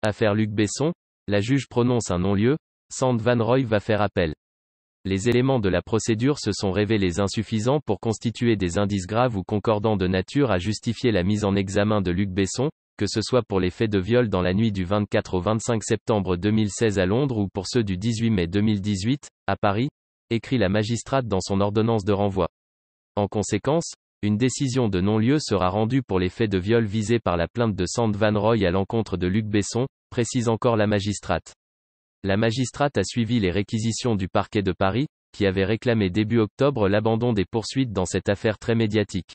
Affaire Luc Besson, la juge prononce un non-lieu, Sand Van Rooij va faire appel. Les éléments de la procédure se sont révélés insuffisants pour constituer des indices graves ou concordants de nature à justifier la mise en examen de Luc Besson, que ce soit pour les faits de viol dans la nuit du 24 au 25 septembre 2016 à Londres ou pour ceux du 18 mai 2018, à Paris, écrit la magistrate dans son ordonnance de renvoi. En conséquence, une décision de non-lieu sera rendue pour les faits de viol visés par la plainte de Sand Van Rooij à l'encontre de Luc Besson, précise encore la magistrate. La magistrate a suivi les réquisitions du parquet de Paris, qui avait réclamé début octobre l'abandon des poursuites dans cette affaire très médiatique.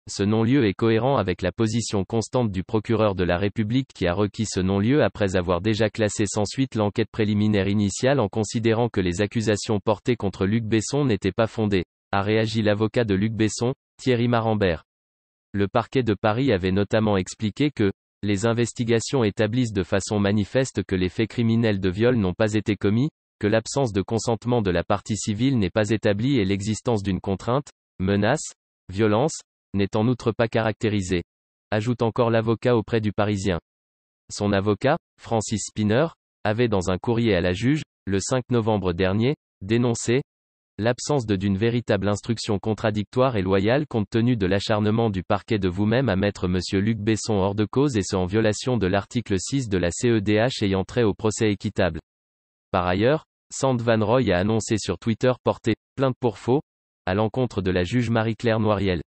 Ce non-lieu est cohérent avec la position constante du procureur de la République qui a requis ce non-lieu après avoir déjà classé sans suite l'enquête préliminaire initiale en considérant que les accusations portées contre Luc Besson n'étaient pas fondées, a réagi l'avocat de Luc Besson, Thierry Marambert. Le parquet de Paris avait notamment expliqué que les investigations établissent de façon manifeste que les faits criminels de viol n'ont pas été commis, que l'absence de consentement de la partie civile n'est pas établie et l'existence d'une contrainte, menace, violence, n'est en outre pas caractérisée, ajoute encore l'avocat auprès du Parisien. Son avocat, Francis Spinner, avait dans un courrier à la juge, le 5 novembre dernier, dénoncé l'absence d'une véritable instruction contradictoire et loyale compte tenu de l'acharnement du parquet de vous-même à mettre M. Luc Besson hors de cause et ce en violation de l'article 6 de la CEDH ayant trait au procès équitable. Par ailleurs, Sand Van Rooij a annoncé sur Twitter porter plainte pour faux à l'encontre de la juge Marie-Claire Noiriel.